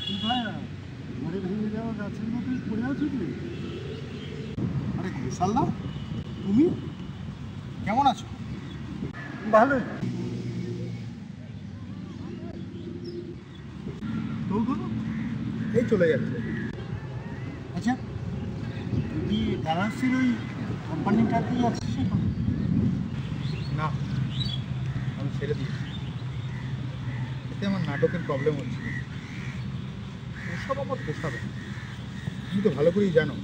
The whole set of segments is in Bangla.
কোথায় ঘরে ভেঙে যাওয়া গাছের মতোই পড়ে আছো কি? আরে ঘোষালদা, তুমি কেমন আছো? ভালোই। তোর খবর? এই চলে যাচ্ছে। আচ্ছা, তুই গার্মেন্টসের ওই কোম্পানিটাতেই আছিস এখন? না, আমি ছেড়ে দিয়েছি। এতে আমার নাটকের প্রবলেম হচ্ছিল। ওসব আমার পোষাবে। তুমি তো ভালো করেই জানো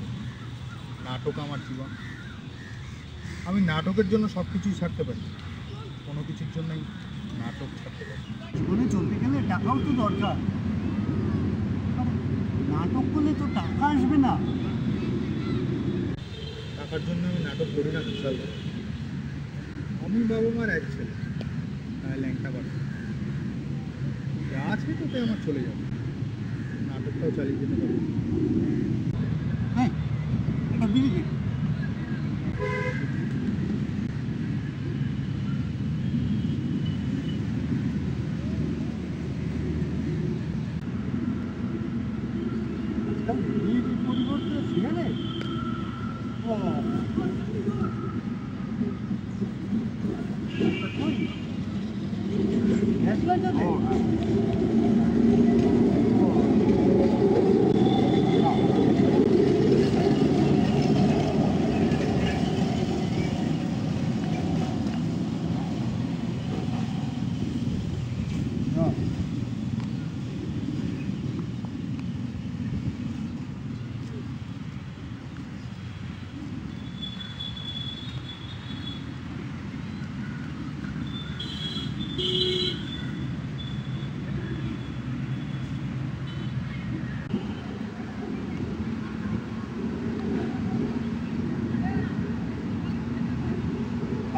নাটক আমার জীবন। আমি নাটকের জন্য সব কিছুই ছাড়তে পারি, কোনো কিছুর জন্যই নাটক ছাড়তে পারি। জীবনে চলতে গেলে টাকাও তো দরকার। নাটক করলে তো টাকা আসবে না। টাকার জন্য আমি নাটক করি না বিশাল। আমি বাবা মার এক ছেলে, তাই ল্যাংটা পারি। যা আছে তোতে আমার চলে যাবে, নাটকটাও চালিয়ে যেতে পারবো। হ্যাঁ, এটা বিড়ি দে। বিড়ির পরিবর্তে সিগারেট? গ্যাস লাগাতে?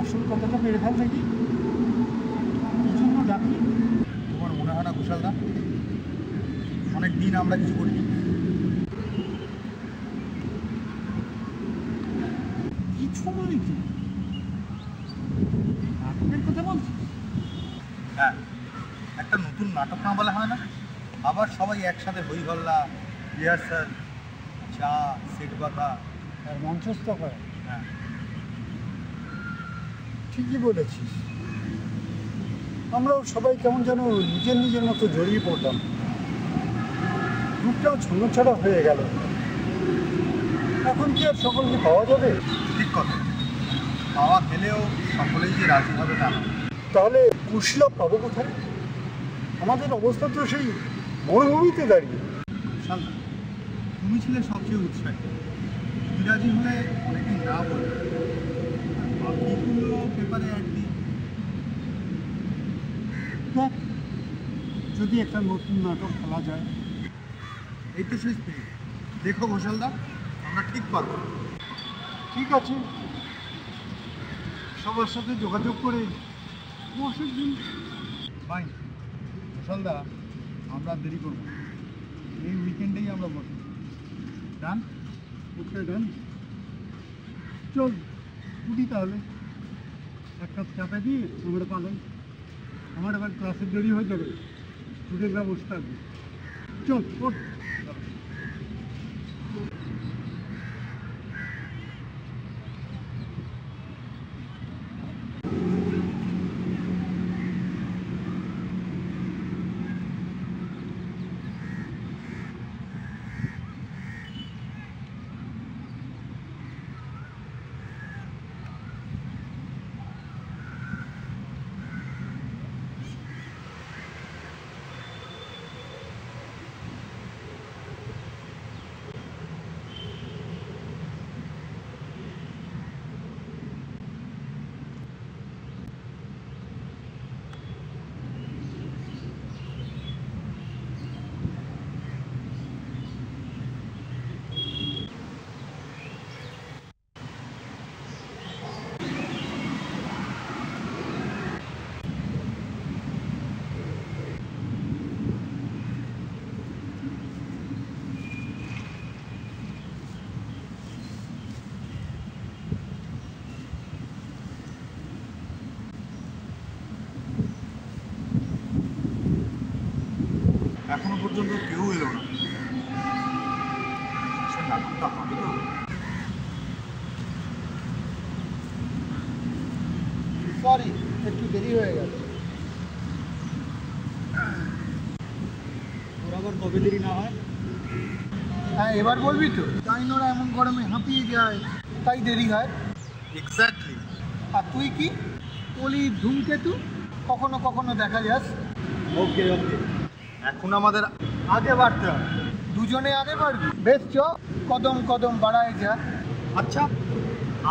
আসল কথাটা বেড়ে ফেল নাকি? কি জন্য ডাকি? তোমার মনে হয় না ঘোষালদা, অনেক দিন আমরা কিছু করিনি? কিছু মানে কি? নাটকের কথা বলছি? হ্যাঁ, একটা নতুন নাটক না বলা হয় না? আবার সবাই একসাথে হই হল্লা, রিহার্সাল, চা, সেট বাঁধা, আর মঞ্চস্থ করে। হ্যাঁ ঠিকই বলেছিস। আমরাও সবাই কেমন যেন নিজের নিজের মতো জড়িয়ে পড়লাম। রূপটাও ছন্নছাড়া হয়ে গেল। এখন কি আর সকলকে পাওয়া যাবে? ঠিক কথা, পাওয়া গেলেও সকলেই যে রাজি হবে তা না। তাহলে কুশলা পাবো কোথায়? আমাদের অবস্থা তো সেই মরুভূমিতে দাঁড়িয়ে। ঘোষালদা, তুমি ছিলে সবচেয়ে উৎসাহী। তুমি রাজি হলে অনেকেই না বলবে, আর বাকিগুলো পেপারে অ্যাড দিই। দেখ, যদি একটা নতুন নাটক খেলা যায়। এই তো সেই স্পিরিট। দেখো ঘোষালদা, আমরা ঠিক পারবো। ঠিক আছে, সবার সাথে যোগাযোগ করে বসের দিন। ফাইন ঘোষালদা, আমরা আর দেরি করবো না। এই উইকেন্ডেই আমরা বসবো। ডান? ওকে ডান। চল উঠি তাহলে। এক কাপ চাপা দিয়ে আমরা পালাই। আমার আবার ক্লাসের দেরি হয়ে যাবে, ছুটির ব্যবস্থা আছে। চল ওঠ। পর্যন্ত কেউ এলো না। সে নাটকটা হবে তো? সরি, একটু দেরি হয়ে গেল। ওর আবার কবে দেরি না হয়? হ্যাঁ, এবার বলবি তো? ডাইনোরা এমন গরমে হাঁপিয়ে যায়, তাই দেরি হয়। এক্স্যাক্টলি। আর তুই কি বলি, ধূমকেতু কখনো কখনো দেখা যাস। ওকে ওকে, এখন আমাদের আগে বাড়তে হবে। দুজনে আগে বাড়বি? বেশ, চ কদম কদম বাড়ায় যা। আচ্ছা,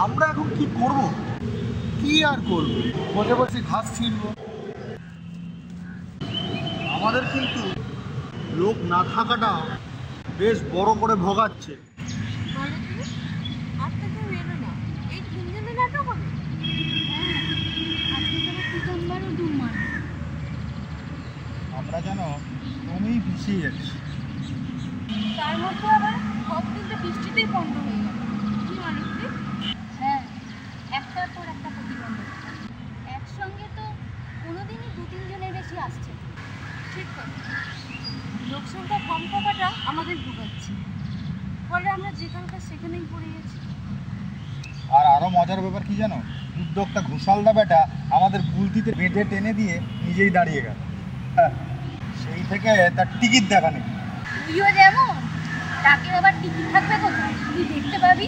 আমরা এখন কি করব? কি আর করবো, বসে বসে ঘাস ছিঁড়বো। আমাদের কিন্তু লোক না থাকাটা বেশ বড় করে ভোগাচ্ছে। বলো তুমি, আর তো কেউ এলো না, এই তিনজনে নাটক হবে? হ্যাঁ, আজকে তো প্রথমবারও ডুব মারবে। আমরা যেন তুমিই পিছিয়ে যাচ্ছি। তার মধ্যে আবার সব কিন্তু বৃষ্টিতেই বন্ধ হয়ে গেল। কি মালতী? হ্যাঁ, একটার পর একটা প্রতিবন্ধকতা। একসঙ্গে তো কোনোদিনই 2-3 জনের বেশি আসছে না। ঠিক কথা, লোকসংখ্যা কম থাকাটা আমাদের ভোগাচ্ছে। ফলে আমরা যেখানকার সেখানেই পড়ে গেছি। আর আরো মজার ব্যাপার কি জানো, উদ্যোক্তা ঘোষালদা বেটা আমাদের গুলতিতে বেঁধে টেনে দিয়ে নিজেই দাঁড়িয়ে গেল। হ্যাঁ, সেই থেকে তার টিকিট দেখা নেই। তুইও যেমন, তাকে আবার টিকিট থাকবে কোথায়, তুই দেখতে পাবি।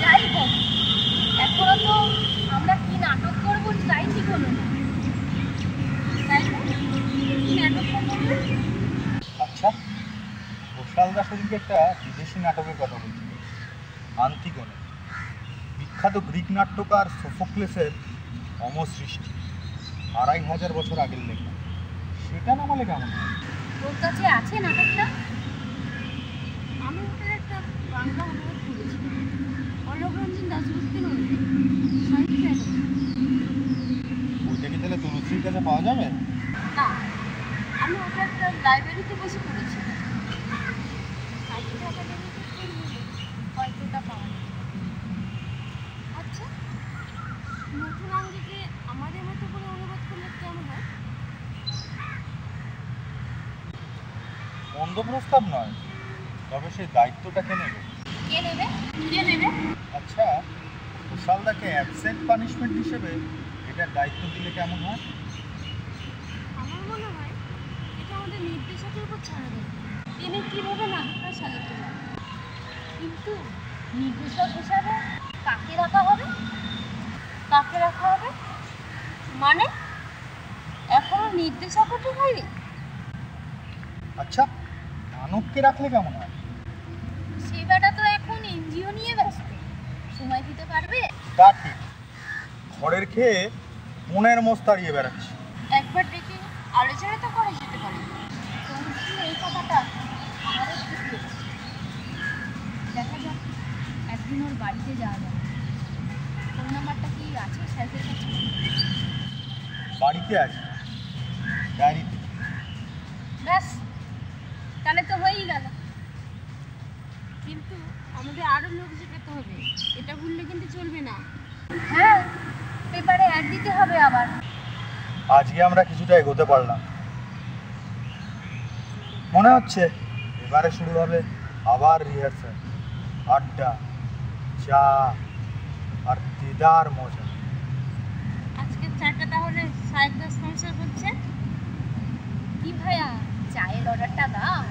যাই হোক, এখনো তো আমরা কি নাটক করবো তাই ঠিক হলো না। তাই না? কি নাটকটা করবে? আচ্ছা, ঘোষালদা সেদিনকে একটা বিদেশি নাটকের কথা বলছিল, আন্তিগোনে। বিখ্যাত গ্রিক নাট্যকার সোফোক্লেসের অমর সৃষ্টি, 2500 বছর আগের লেখা। সেটা নামালে কেমন হয়? তোর কাছে আছে নাটকটা? আমি ওটার একটা বাংলা অনুবাদ করেছি, অলোক রঞ্জন দাশগুপ্তের অনুবাদ, সাহিত্য একাডেমি। বইটা কি তাহলে তনুশ্রীর কাছে পাওয়া যাবে? না, আমি ওটা একটা লাইব্রেরিতে বসে পড়েছি। সাহিত্য একাডেমিতে পড়লে হয়তো ওটা পাওয়া যাবে। আচ্ছা, নতুন আঙ্গিকে আমাদের মতো করে অনুবাদ করলে কেমন হয়? মন্দ প্রস্তাব নয়, তবে সেই দায়িত্বটা কে নেবে? কে নেবে? কে নেবে? আচ্ছা, ঘোষালদাকে অ্যাবসেন্ট পানিশমেন্ট হিসেবে এটার দায়িত্ব দিলে কেমন হয়? আমার মনে হয় এটা আমাদের নির্দেশকের উপর ছাড়া দেবে, তিনি কীভাবে নাটকটা সাজাতে পারেন। কিন্তু নির্দেশক হিসাবে কাকে রাখা হবে? কাকে রাখা হবে মানে এখনো নির্দেশকও ঠিক হয়নি। আচ্ছা, মানবকে রাখলে কেমন হয়? সেবাটা তো এখন এনজিও নিয়ে ব্যস্ত, সময় দিতে পারবে? তা ঠিক, ঘরের খেয়ে মনের মোষ তাড়িয়ে বেড়াচ্ছে। একবার ডেকে আলোচনা তো করা যেতে পারে। তনুশ্রী এই কথাটা আমাদের ঠিক লেগেছে। দেখা যাক, একদিন ওর বাড়িতে যাওয়া যাবে। ফোন নাম্বারটা কি আছে স্যারদের কাছে? বাড়িতে আছে, ডায়েরিতে। ব্যাস, তাহলে তো হয়েই গেল। কিন্তু আমাদের আরও লোক জোটাতে হবে, এটা ভুললে কিন্তু চলবে না। হ্যাঁ, পেপারে অ্যাড দিতে হবে আবার। আজকে আমরা কিছুটা এগোতে পারলাম, মনে হচ্ছে এবারে শুরু হবে আবার রিহার্সাল, আড্ডা, চা আর দিদার মজা। আজকের চাটা তাহলে 10.5 স্পন্সর করছে। কি ভাইয়া, চায়ের অর্ডারটা দাও।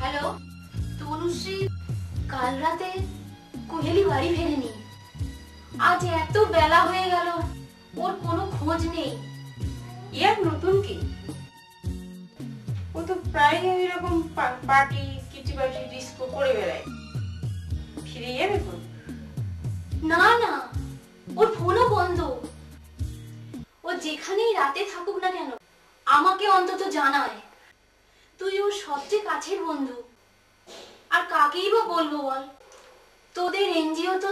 হ্যালো, তনুশ্রী কাল রাতে কোহেলি বাড়ি ফেরেনি। আজ এত বেলা হয়ে গেল, ওর কোনো খোঁজ নেই। ইয়ার নতুন কি? ও তো প্রায় এরকম পার্টি কিটি পার্টি ডিস্কো করে বেড়ায়। ফিরে যাবে কোন? না না, ওর ফোনও বন্ধ। ও যেখানেই রাতে থাকুক না কেন আমাকে অন্তত জানায়। তুই ওর সবচেয়ে কাছের বন্ধু, আর কাকেই বা বলবো বল? তোদের এনজিও তো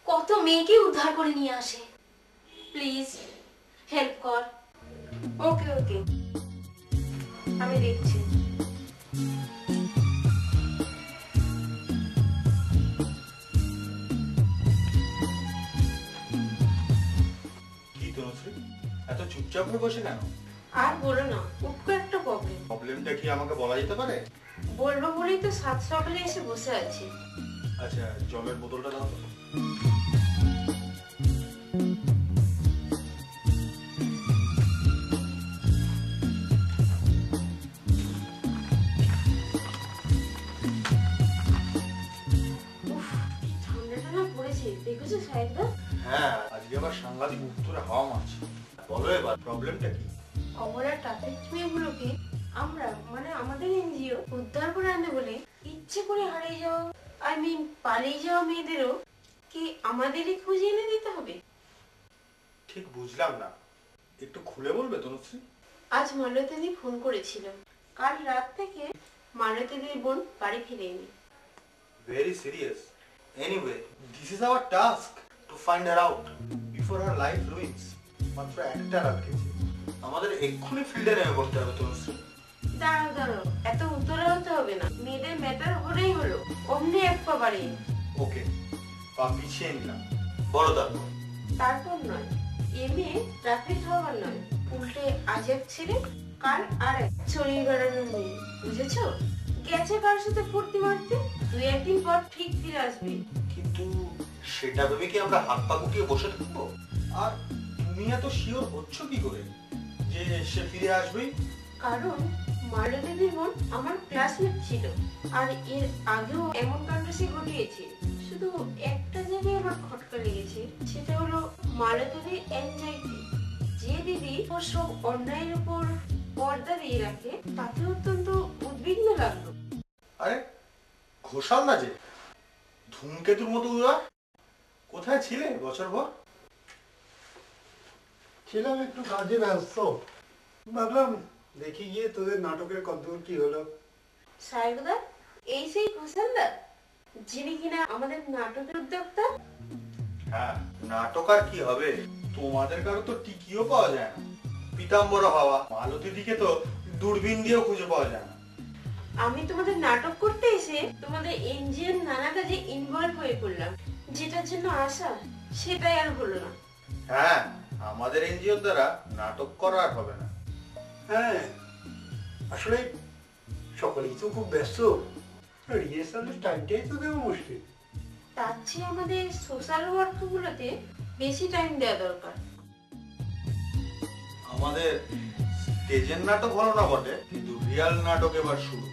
কত মেয়েকে উদ্ধার করে নিয়ে আসে। প্লিজ হেল্প কর। ওকে ওকে, আমি দেখছি। কি তনুশ্রী, এত চুপচাপ হয়ে বসে কেন? আর বলো না, উটকো একটা প্রবলেম। প্রবলেমটা কি আমাকে বলা যেতে পারে? বলবো বলেই তো সাত সকালে এসে বসে আছি। আচ্ছা, জলের বোতলটা দাও তো। উফ, কি ঠান্ডাটা না পড়েছে, দেখেছো সাহেবদা? হ্যাঁ, আজকে আবার সাংঘাতিক উত্তরে হাওয়া মারছে। বলো এবার প্রবলেমটা কি? অবলা ট্রাফিক মেয়েগুলোকে আমরা মানে আমাদের এনজিও উদ্ধার করে আনবে বলে ইচ্ছে করে হারিয়ে যাওয়া পালিয়ে যাওয়া মেয়েদেরও কি আমাদেরই খুঁজে এনে দিতে হবে? ঠিক বুঝলাম না, একটু খুলে বলবে তনুশ্রী? আজ মালতীদি ফোন করেছিল, কাল রাত থেকে মালতীদির বোন বাড়ি ফিরেনি। Very serious. Anyway, this is our task to find her out before her life ruins. মাত্র একটা রাত গেছে, আমাদের এক্ষুনি ফিল্ডে নেমে পড়তে হবে তনুশ্রী। দাঁড়াও, এত উত্তরা হতে হবে না, মেয়েদের ম্যাটার হলেই হলো, অমনি এক পা বাড়িয়ে। ওকে, পা পিছিয়ে নিলাম, বড় তারপর। তারপর নয়, এ মেয়ে ট্রাফিক হওয়ার নয়, উল্টে আজব ছেলে, কাল আর এক চড়িয়ে বেড়ানোর মেয়ে, বুঝেছো? গেছে কার সাথে ফুর্তি মারতে, 2-1 দিন পর ঠিক ফিরে আসবে। কিন্তু সেটা ভেবে কি আমরা হাত পা গুটিয়ে বসে থাকবো? আর তুমি এত শিওর হচ্ছ কি করে যে সে ফিরে আসবেই? কারণ মালতীদির বোন আমার ক্লাসমেট ছিল, আর এর আগেও এমন কাণ্ড সে ঘটিয়েছে। শুধু একটা জায়গায় আমার খটকা লেগেছে, সেটা হলো মালতীদির অ্যাংজাইটি। যে দিদি ওর সব অন্যায়ের উপর পর্দা দিয়ে রাখে, তাতে অত্যন্ত উদ্বিগ্ন লাগলো। আরে ঘোষাল না যে, ধূমকেতুর মতো উড়া, কোথায় ছিলে বছর ভর? ছিলাম একটু কাজে ব্যস্ত, ভাবলাম দেখি গিয়ে তোদের নাটকের কতদূর কি হলো। সাহেবদা, এই সেই ঘোষালদা যিনি কিনা আমাদের নাটকের উদ্যোক্তা? হ্যাঁ, নাটক আর কি হবে, তোমাদের কারো তো টিকিও পাওয়া যায় না। পিতাম্বর হাওয়া মালতীদিকে তো দূরবীন দিয়েও খুঁজে পাওয়া যায় না। আমি তোমাদের নাটক করতে এসে তোমাদের এনজিওর নানা কাজে ইনভলভ হয়ে পড়লাম, যেটার জন্য আশা সেটাই আর হলো না। হ্যাঁ, আমাদের এনজিওর দ্বারা নাটক করা আর হবে না। হ্যাঁ, আসলে সকলেই তো খুব ব্যস্ত, রিহার্সালের টাইমটাই তো দেওয়া মুশকিল। তার চেয়ে আমাদের সোশ্যাল ওয়ার্কগুলোতে বেশি টাইম দেওয়া দরকার। আমাদের স্টেজের নাটক হলো না বটে, কিন্তু রিয়াল নাটক এবার শুরু।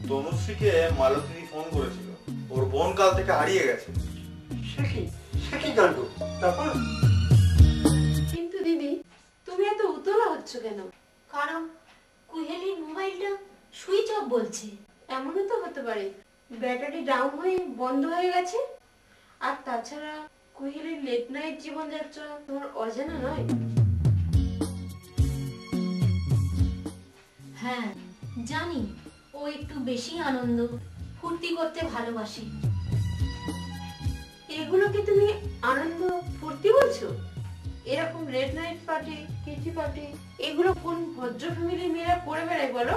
তনুশ্রীকে মালতীদি ফোন করেছিল, ওর বোন কাল থেকে হারিয়ে গেছে। সে কি কাণ্ড! তারপর কিন্তু দিদি, তুমি এত উতলা হচ্ছ কেন? কারণ কুহেলির মোবাইলটা সুইচ অফ বলছে। এমনও তো হতে পারে ব্যাটারি ডাউন হয়ে বন্ধ হয়ে গেছে। আর তাছাড়া কুহেলির লেট নাইট জীবনযাত্রা তোমার অজানা নয়। হ্যাঁ জানি, ও একটু বেশি আনন্দ ফুর্তি করতে ভালোবাসে। এগুলোকে তুমি আনন্দ ফুর্তি বলছো? এরকম late night party, kitty party, এগুলো কোন ভদ্র ফ্যামিলির মেয়েরা করে বেড়ায় বলো?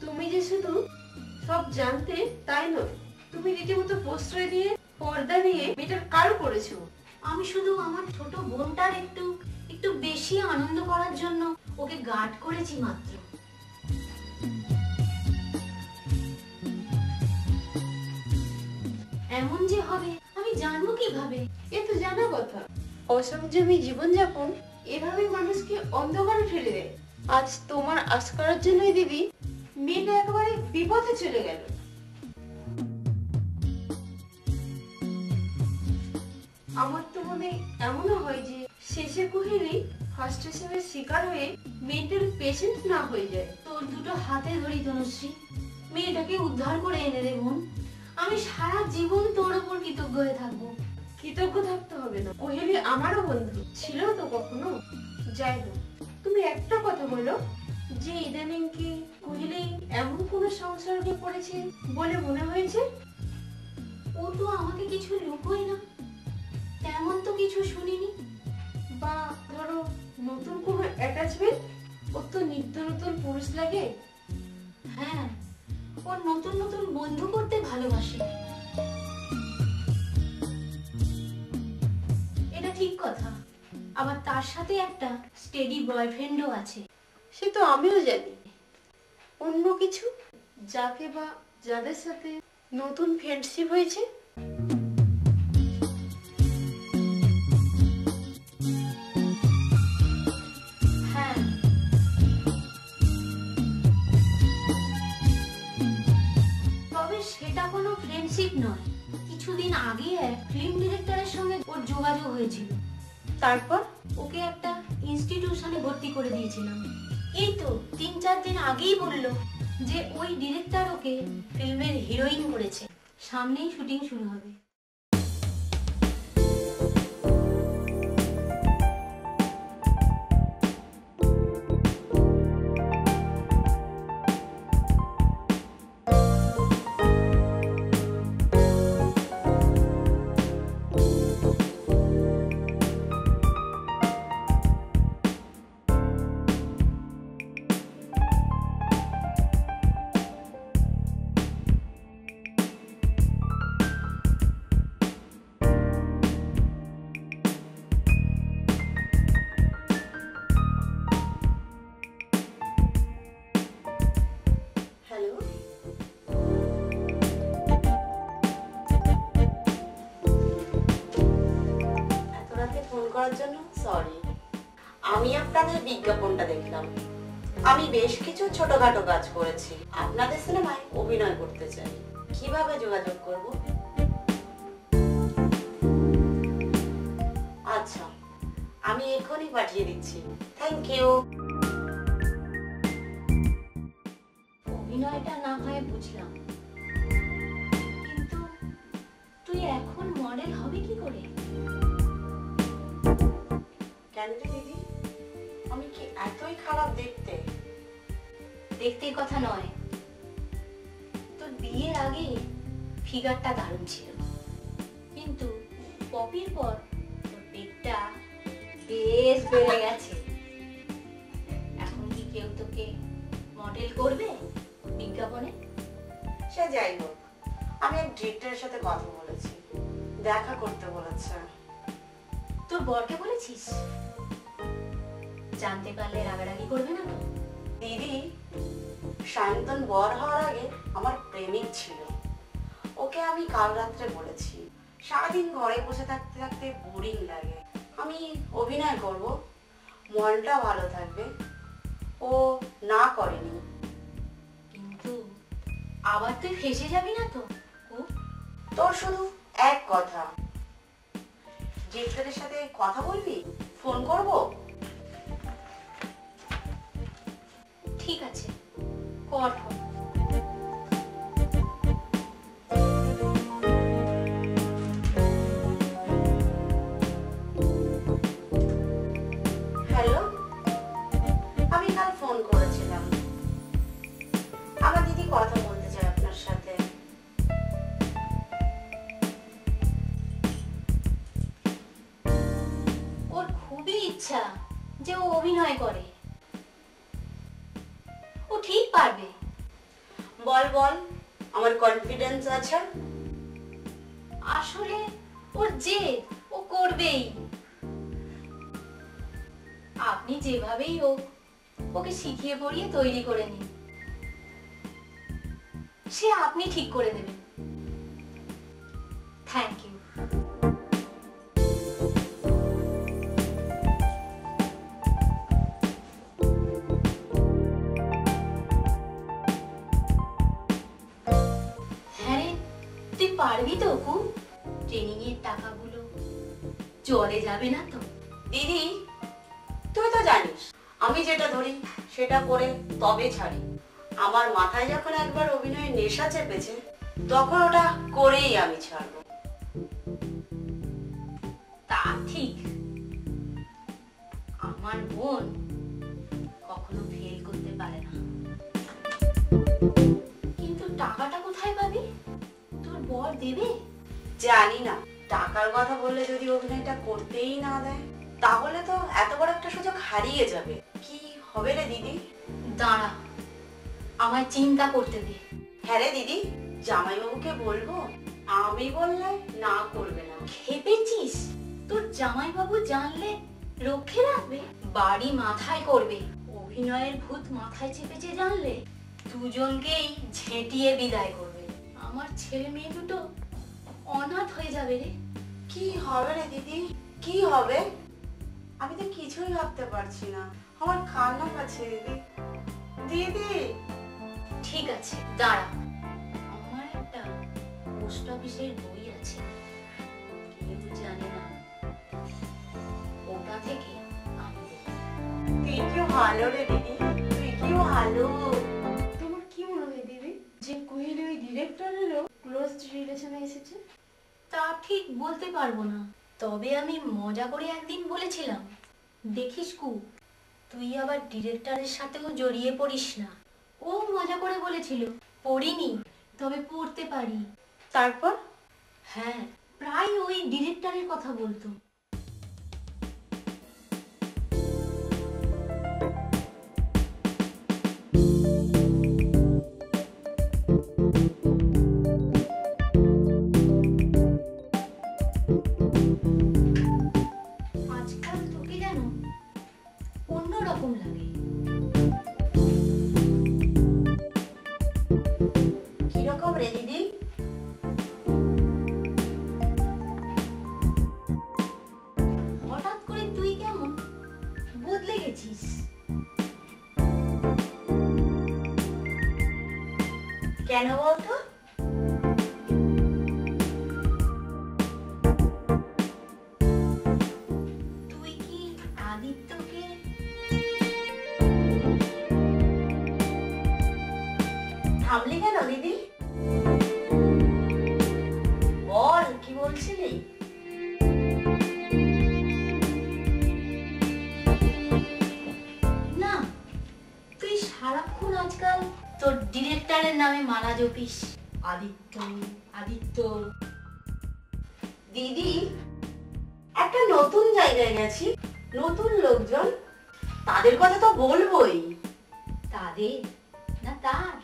তুমি যে শুধু সব জানতে তাই নয়, তুমি রীতিমতো প্রশ্রয় দিয়ে পর্দা দিয়ে মেয়েটার কাল করেছো। আমি শুধু আমার ছোট বোনটার একটু বেশি আনন্দ করার জন্য ওকে গার্ড করেছি মাত্র। এমন যে হবে আমি জানবো কিভাবে? এ তো জানা কথা, অসংযমী জীবনযাপন এভাবে মানুষকে অন্ধকারে ফেলে দেয়। আজ তোমার আজ করার জন্যই দিদি মেয়েটা একেবারে বিপদে চলে গেল। আমার তো মনে এমনও হয় যে শেষে কুহেলি ফার্স্ট্রেশনের শিকার হয়ে মেন্টাল পেশেন্ট না হয়ে যায়। তোর দুটো হাতে ধরি তনুশ্রী, মেয়েটাকে উদ্ধার করে এনে দে বোন। আমি সারা জীবন তোর ওপর কৃতজ্ঞ হয়ে থাকবো। কৃতজ্ঞ থাকতে হবে না, কোহেলি আমারও বন্ধু ছিল তো কখনো। যাই হোক, তুমি একটা কথা বলো যে ইদানিং কি কোহেলি এমন কোনো সংসর্গে পড়েছে বলে মনে হয়েছে? ও তো আমাকে কিছু লুকোয় না, তেমন তো কিছু শুনিনি। বা ধরো নতুন কোনো অ্যাটাচমেন্ট? ওর তো নিত্য নতুন পুরুষ লাগে। হ্যাঁ, ওর নতুন নতুন বন্ধু করতে ভালোবাসে। এটা ঠিক কথা। আবার তার সাথে একটা স্টেডি বয়ফ্রেন্ডও আছে। সে তো আমিও জানি। অন্য কিছু যাকে বা যাদের সাথে নতুন ফ্রেন্ডশিপ হয়েছে? হ্যাঁ, তবে সেটা কোনো ফ্রেন্ডশিপ নয়। কিছুদিন আগে এক ফিল্ম ডিরেক্টরের সঙ্গে ওর যোগাযোগ হয়েছিল। তারপর ওকে একটা ইনস্টিটিউশনে ভর্তি করে দিয়েছিলাম। এই তো 3-4 দিন আগেই বলল যে ওই ডিরেক্টর ওকে ফিল্মের হিরোইন করেছে। সামনেই শুটিং শুরু হবে। হ্যালো, এত রাতে ফোন করার জন্য সরি। আমি আপনাদের বিজ্ঞাপনটা দেখলাম। আমি বেশ কিছু ছোটখাটো কাজ করেছি, আপনাদের সিনেমায় অভিনয় করতে চাই। কিভাবে যোগাযোগ করব? আচ্ছা, আমি এখনই পাঠিয়ে দিচ্ছি। Thank you. অভিনয়টা না হয় বুঝলাম, কিন্তু তুই এখন মডেল হবে কি করে? কেন রে দিদি, আমি কি এতই খারাপ দেখতে? দেখতে কথা নয়, তোর বিয়ের আগে ফিগারটা দারুণ ছিল, কিন্তু পপির পর তোর পেটটা বেশ বেড়ে গেছে। এখন কি কেউ তোকে মডেল করবে বিজ্ঞাপনে? সে যাই হোক, আমি এক ডিরেক্টরের সাথে কথা বলেছি, দেখা করতে বলেছে। তোর বরকে বলেছিস? জানতে পারলে রাগারাগি করবে না তো? দিদি, সায়ন্তন বর হওয়ার আগে আমার প্রেমিক ছিল। ওকে আমি কাল রাত্রে বলেছি, সারাদিন ঘরে বসে থাকতে থাকতে বোরিং লাগে, আমি অভিনয় করব, মনটা ভালো থাকবে। ও না করেনি। কিন্তু আবার তুই ফেসে যাবি না তো? তোর শুধু এক কথা, ডিরেক্টরের সাথে কথা বলবি? ফোন করব? ঠিক আছে, কর ফোন। হ্যালো, আমি কাল ফোন করেছিলাম। আমার দিদি কথা বলতে চায় আপনার সাথে। ওর খুবই ইচ্ছা যে ও অভিনয় করে। ও ঠিক পারবে। বল বল, আমার কনফিডেন্স আছে। আসলে ওর জেদ, ও করবেই। আপনি যেভাবেই হোক ওকে শিখিয়ে পড়িয়ে তৈরি করে নিন, সে আপনি ঠিক করে দেবেন। Thank you. পারবি তো কু? ট্রেনিং এর টাকাগুলো চলে যাবে না তো? দিদি, তুই তো জানিস আমি যেটা ধরি সেটা করে তবে ছাড়ি। আমার মাথায় যখন একবার অভিনয়ের নেশা চেপেছে তখন ওটা করেই আমি ছাড়বো। তা ঠিক, আমার বোন কখনো ফেল করতে পারে না। কিন্তু টাকাটা কোথায় পাবি? তোর বর দেবে? জানি না, টাকার কথা বললে যদি অভিনয়টা করতেই না দেয় তাহলে তো এত বড় একটা সুযোগ হারিয়ে যাবে। কি হবে রে দিদি? দাঁড়া, আমায় চিন্তা করতে দে। হ্যাঁ রে দিদি, জামাইবাবুকে বলবো? আমি বললে না করবে না। খেপেছিস? তোর জামাইবাবু জানলে রক্ষে রাখবে? বাড়ি মাথায় করবে। অভিনয়ের ভূত মাথায় চেপেছে জানলে দুজনকেই ঝেঁটিয়ে বিদায় করবে। আমার ছেলে মেয়ে দুটো অনাথ হয়ে যাবে রে। কি হবে রে দিদি, কি হবে? আমি তো কিছুই ভাবতে পারছি না, আমার কান্না পাচ্ছে দিদি। দিদি ঠিক আছে, দাঁড়া, আমার একটা পোস্ট অফিসের বই আছে, কিন্তু জানি না ওটা থেকে আমি দেব। তুই কি ভালো রে দিদি, তুই কি ভালো। তোমার কি মনে হয় দিদি যে কোহেলি ওই ডিরেক্টরেরও ক্লোজ রিলেশনে এসেছে? তা ঠিক বলতে পারবো না, তবে আমি মজা করে একদিন বলেছিলাম, দেখিস কু তুই আবার ডিরেক্টরের সাথেও জড়িয়ে পড়িস না। ও মজা করে বলেছিল, পড়িনি তবে পড়তে পারি। তারপর? হ্যাঁ, প্রায় ওই ডিরেক্টরের কথা বলতো। আজকাল তোকে যেন অন্যরকম লাগে। কিরকম রে দিদি? হঠাৎ করে তুই কেমন বদলে গেছিস। কেন বলতো? তুই কি আদিত্যকে থামলি কেন দিদি? বল কি বলছিলি? না, তুই সারাক্ষণ আজকাল তোর ডিরেক্টরের নামে মালা জপিস, আদিত্য আদিত্য। দিদি, একটা নতুন জায়গায় গেছি, নতুন লোকজন, তাদের কথা তো বলবোই। তাদের না তার?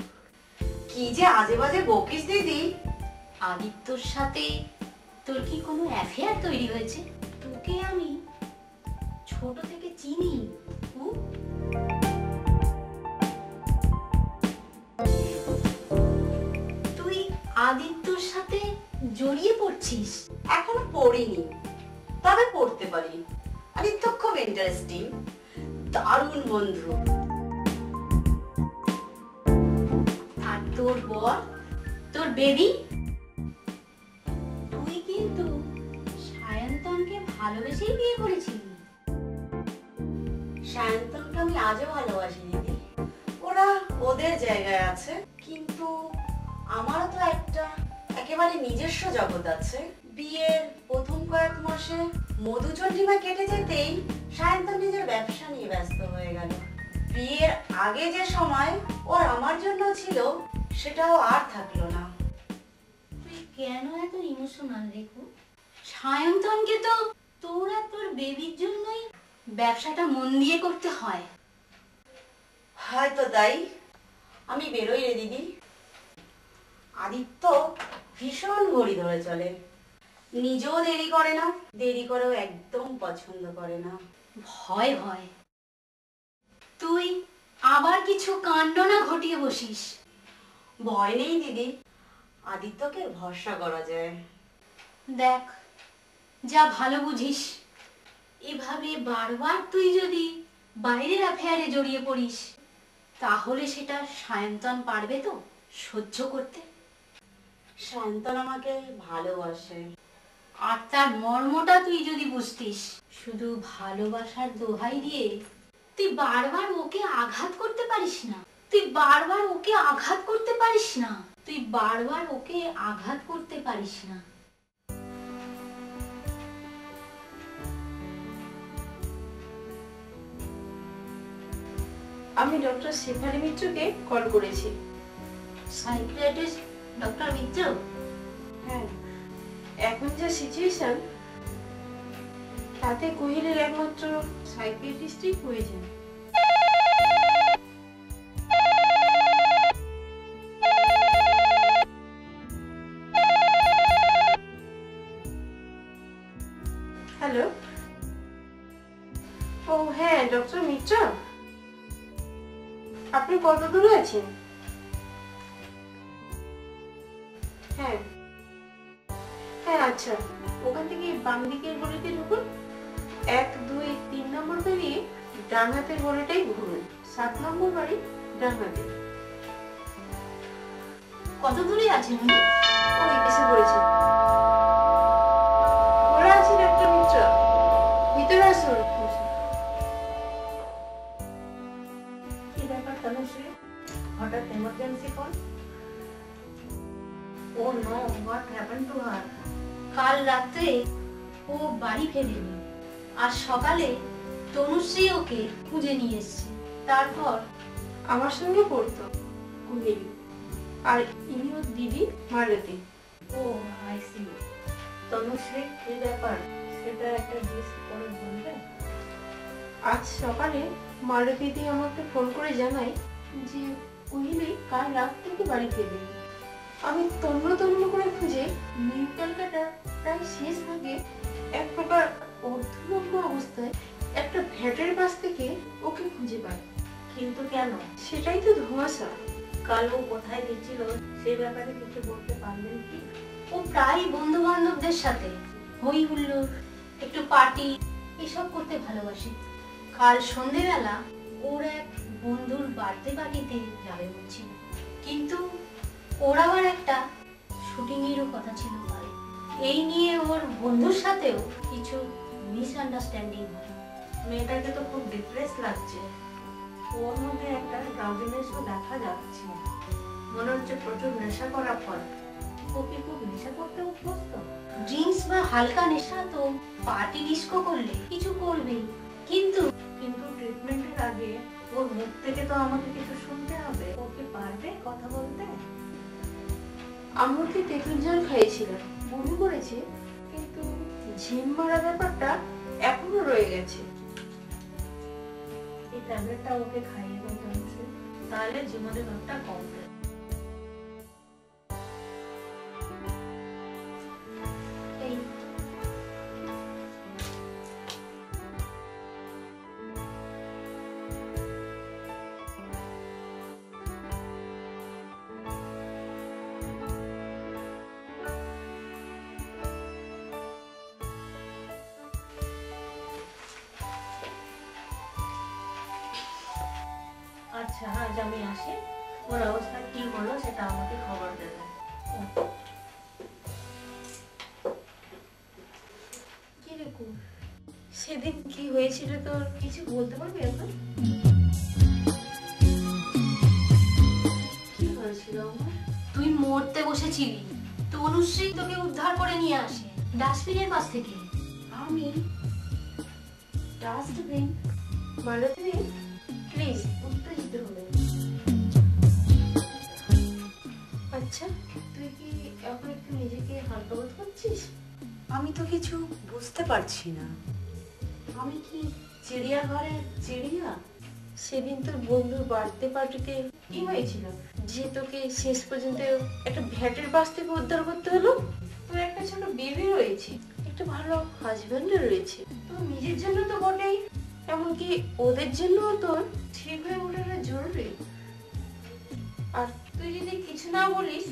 কি যে আজে বাজে বকিস দিদি। আদিত্যর সাথে তোর কি কোনো অ্যাফেয়ার তৈরি হয়েছে? তোকে আমি ছোট থেকে চিনি। তুই আদিত্যর সাথে জড়িয়ে পড়ছিস? এখনো পড়িনি, তবে পড়তে পারি। আদিত্য খুব ইন্টারেস্টিং, দারুণ বন্ধু। আর তোর বর, তোর বেবি? তুই কিন্তু সায়ন্তনকে ভালোবেসেই বিয়ে করেছিলি। সায়ন্তনকে আমি আজও ভালোবাসি দিদি, ওরা ওদের জায়গায় আছে, কিন্তু আমারও তো একটা একেবারে নিজস্ব জগৎ আছে। বিয়ের প্রথম কয়েক মাসে মধুচন্দ্রিমা কেটে যেতেই সায়ন্তন নিজের ব্যবসা নিয়ে ব্যস্ত হয়ে গেল। বিয়ের আগে যে সময় ওর আমার জন্য ছিল সেটাও আর থাকলো না। তুই কেন এত ইমোশনাল রেখো? সায়ন্তনকে তো তোর আর তোর বেবির জন্যই ব্যবসাটা মন দিয়ে করতে হয়। হয়তো তাই। আমি বেরোই রে দিদি। আদিত্য ভীষণ ঘড়ি ধরে চলে, নিজেও দেরি করে না, দেরি করেও একদম পছন্দ করে না। ভয় ভয় তুই আবার কিছু কাণ্ড না ঘটিয়ে বসিস। ভয় নেই দিদি, আদিত্যকে ভরসা করা যায়। দেখ, যা ভালো বুঝিস, এভাবে বারবার তুই যদি বাইরের অ্যাফেয়ারে জড়িয়ে পড়িস তাহলে সেটা সায়ন্তন পারবে তো সহ্য করতে? সায়ন্তন আমাকে ভালোবাসে, আর তার মর্মটা তুই যদি বুঝতিস। শুধু ভালোবাসার দোহাই দিয়ে তুই বারবার ওকে আঘাত করতে পারিস না, তুই বারবার ওকে আঘাত করতে পারিস না, তুই বারবার ওকে আঘাত করতে পারিস না। আমি ডক্টর শেফালি মিত্রকে কল করেছি। সাইকিয়াট্রিস্ট ডক্টর মিত্র? হ্যাঁ, এখন যা সিচুয়েশন তাতে কোহিলের একমাত্র সাইকিয়াট্রিস্টই প্রয়োজন। হ্যালো, ও হ্যাঁ ডক্টর মিত্র, আপনি কত দূরে আছেন? হ্যাঁ হ্যাঁ, আচ্ছা, ওখান থেকে বাম দিকের গলিতে ঢুকুন, 1, 2, 3 নম্বর বেরিয়ে ডান হাতের গলিটাই ঘুরুন, 7 নম্বর বাড়ি ডান হাতে। কত দূরে আছেন উনি? ওই এসে পড়েছে। ওরা আছে ডাক্তার মিত্র, ভিতরে আসুন। কি ব্যাপার তনুশ্রী, হঠাৎ emergency call? Oh no, what happened to her? কাল রাতে ও বাড়ি ফেরেনি, আর সকালে তনুশ্রী ওকে খুঁজে নিয়ে এসেছে। তারপর আমার সঙ্গে পড়তো কুহেলি, আর ইনি ওর দিদি মালতী। ও আই সি। তনুশ্রী কি ব্যাপার সেটা একটা জিজ্ঞেস করে বলবেন? আজ সকালে মালতী দি আমাকে ফোন করে জানায় যে কুহেলি কাল রাত থেকে বাড়ি ফেরেনি। আমি তন্ন তন্ন করে খুঁজে নিউ ক্যালকাটা প্রায় শেষ ভাগে এক প্রকার অর্ধনগ্ন অবস্থায় একটা ভ্যাটের পাশ থেকে ওকে খুঁজে পাই। কিন্তু কেন? সেটাই তো ধোঁয়াশা। কাল ও কোথায় গেছিল সে ব্যাপারে কিছু বলতে পারবেন কি? ও প্রায় বন্ধু বান্ধবদের সাথে হই হুল্লোড়, একটু পার্টি এসব করতে ভালোবাসে। কাল সন্ধ্যেবেলা ওর এক বন্ধুর বার্থডে পার্টিতে যাবে বলছিল, কিন্তু ওর আবার একটা শুটিং এরও কথা ছিল কাল। এই নিয়ে ওর বন্ধুর সাথেও কিছু মিসআন্ডারস্ট্যান্ডিং হয়। মেয়েটাকে তো খুব ডিপ্রেস লাগছে, ওর মধ্যে একটা ড্রাউজিনেসও দেখা যাচ্ছে, মনে হচ্ছে প্রচুর নেশা করা ফল। ও কি খুব নেশা করতে অভ্যস্ত? ড্রিঙ্কস বা হালকা নেশা তো পার্টি ডিস্কো করলে কিছু করবেই, কিন্তু কিন্তু ট্রিটমেন্টের আগে ওর মুখ থেকে তো আমাকে কিছু শুনতে হবে। ও কি পারবে কথা বলতে? আমরকে তেঁতুল জল খাইয়েছিলাম, বমি করেছে, কিন্তু ঝিম মারা ব্যাপারটা এখনো রয়ে গেছে। এই ট্যাবলেটটা ওকে খাইয়ে দাও তনুশ্রী, তাহলে জীবনের রোগটা কমবে। এই আচ্ছা আজ আমি আসি, ওর অবস্থা কি হলো সেটা আমাকে খবর দেবে। কি রে কুল, সেদিন কি হয়েছিল তোর কিছু বলতে পারবি এখন? কি হয়েছিল আমার? তুই মরতে বসেছিলি, তনুশ্রী তোকে উদ্ধার করে নিয়ে আসে ডাস্টবিনের পাশ থেকে। আমি ডাস্টবিন? মালতী প্লিজ, উত্তেজিত হবে। আচ্ছা, তুই কি এখন একটু নিজেকে হালকা বোধ করছিস? আমি তো কিছু বুঝতে পারছি না, আমি কি চিড়িয়াঘরের চিড়িয়া? সেদিন তোর বন্ধুর বার্থডে পার্টিতে কি হয়েছিল যে তোকে শেষ পর্যন্ত একটা ভ্যাটের বাস থেকে উদ্ধার করতে হলো? তোর একটা ছোট বেবি রয়েছে, একটা ভালো হাজবেন্ডও রয়েছে, তোর নিজের জন্য তো বটেই, এমনকি ওদের জন্য তোর ঠিক হয়ে ওঠাটা জরুরি। আর তুই যদি কিছু না বলিস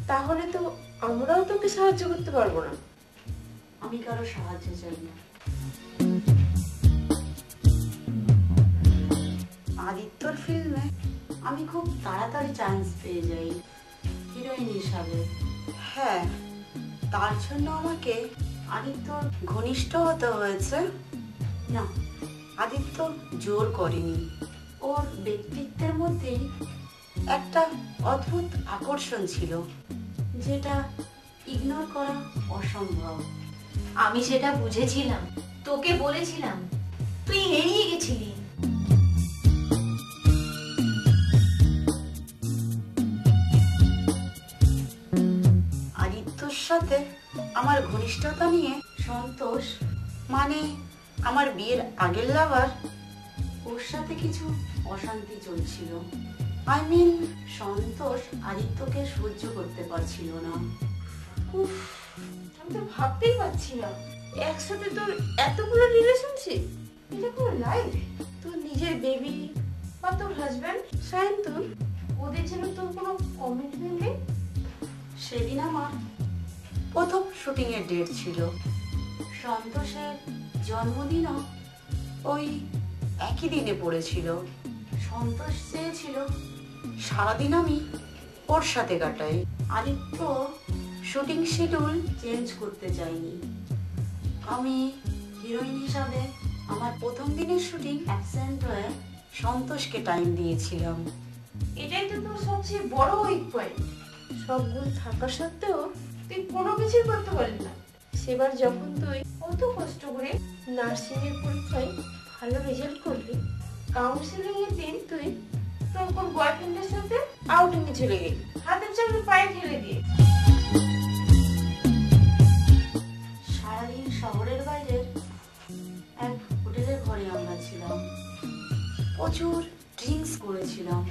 তাহলে তো আমরাও তোকে সাহায্য করতে পারবো না। আমি কারো সাহায্য চাই না। আদিত্যর ফিল্মে আমি খুব তাড়াতাড়ি চান্স পেয়ে যাই হিরোইন হিসাবে। হ্যাঁ, তার জন্য আমাকে আদিত্যর ঘনিষ্ঠ হতে হয়েছে। না, আদিত্য জোর করেনি। ওর ব্যক্তিত্বের মধ্যেই একটা অদ্ভুত আকর্ষণ ছিল, যেটা ইগনোর করা অসম্ভব। আমি সেটা বুঝেছিলাম, তোকে বলেছিলাম, তুই এড়িয়ে গেছিলি। আদিত্যর সাথে আমার ঘনিষ্ঠতা নিয়ে সন্তোষ, মানে আমার বিয়ের আগের লাভার, ওর সাথে কিছু অশান্তি চলছিল। আই মিন, সন্তোষ আদিত্যকে সহ্য করতে পারছিল না। উফ, আমি তো ভাবতেই পারছি না একসাথে তোর এতগুলো রিলেশনশিপ। এটা কোনো লাইফ? তোর নিজের বেবি বা তোর হাজব্যান্ড সায়ন্তন, ওদের যেন তোর কোনো কমিটমেন্ট নেই। সেদিন আমার প্রথম শুটিং এর ডেট ছিল। সন্তোষের জন্মদিনও ওই একই দিনে পড়েছিল। সন্তোষ চেয়েছিল সারাদিন আমি ওর সাথে কাটাই। আদিত্য শুটিং শিডিউল চেঞ্জ করতে চাইনি। আমি হিরোইন হিসাবে আমার প্রথম দিনের শুটিং অ্যাবসেন্ট হয়ে সন্তোষকে টাইম দিয়েছিলাম। এটাই তো তোর সবচেয়ে বড় উইক পয়েন্ট। সব গুণ থাকা সত্ত্বেও তুই কোনো কিছুই করতে পারলি না। সেবার যখন তুই অত কষ্ট করে নার্সিং এর পরীক্ষায় ভালো রেজাল্ট করলি, কাউন্সিলিং এর দিন তুই তোর কোন বয়ফ্রেন্ডের সাথে আউটিং এ চলে গেলি, হাতের চাকরি পায়ে ঠেলে দিয়ে। সারাদিন শহরের বাইরের এক হোটেলের ঘরে আমরা ছিলাম। প্রচুর ড্রিঙ্কস করেছিলাম।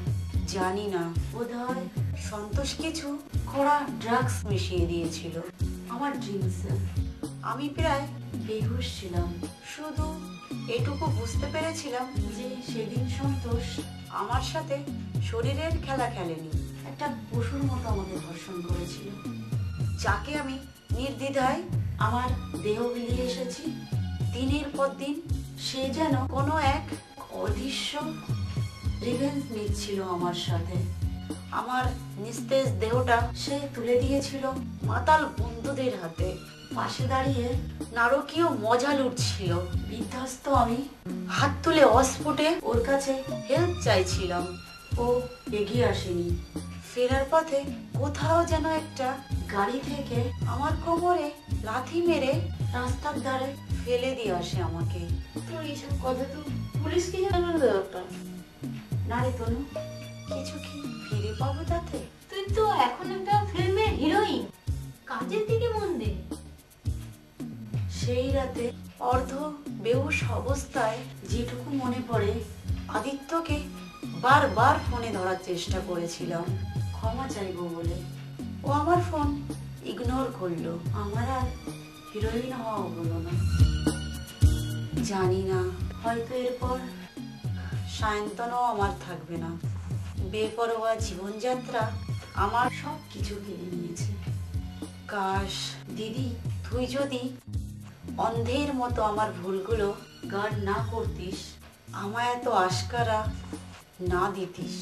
জানি না, বোধহয় সন্তোষ কিছু কড়া ড্রাগস মিশিয়ে দিয়েছিল আমার ড্রিঙ্কসে। আমি প্রায় বেহুশ ছিলাম। শুধু এটুকু বুঝতে পেরেছিলাম যে সেদিন সন্তোষ আমার সাথে শরীরের খেলা খেলেনি, একটা পশুর মতো আমাকে ধর্ষণ করেছিল, যাকে আমি নির্দ্বিধায় আমার দেহ বিলিয়ে এসেছি। দিনের পর দিন সে যেন কোনো এক অদৃশ্য রিভেঞ্জ নিচ্ছিল আমার সাথে। আমার নিস্তেজ দেহটা সে তুলে দিয়েছিল মাতাল বন্ধুদের হাতে। পাশে দাঁড়িয়ে নারকীয় মজা লুটছিল। বিধ্বস্ত আমি হাত তুলে অস্ফুটে ওর কাছে হেল্প চাইছিলাম। ও এগিয়ে আসেনি। ফেরার পথে কোথাও যেন একটা গাড়ি থেকে আমার কোমরে লাথি মেরে রাস্তার ধারে ফেলে দিয়ে আসে আমাকে। তোর এইসব কথা তো পুলিশকে জানানো দরকার। না রে তনু, কিছু কি ফিরে পাবো তাতে? তুই তো এখন একটা ফিল্মের হিরোইন, কাজের দিকে মন দে। সেই রাতে অর্ধ বেহুশ অবস্থায় যেটুকু মনে পড়ে, আদিত্যকে বারবার ফোনে ধরার চেষ্টা করেছিলাম ক্ষমা চাইবো বলে। ও আমার ফোন ইগনোর করলো। আমার আর হিরোইন হওয়া হলো না। জানি না, হয়তো এরপর সায়ন্তনও আমার থাকবে না। বেপরোয়া জীবনযাত্রা আমার সব কিছু কেড়ে নিয়েছে। কাশ দিদি, তুই যদি অন্ধের মতো আমার ভুলগুলো গার্ড না করতিস, আমায় এত আশকারা না দিতিস।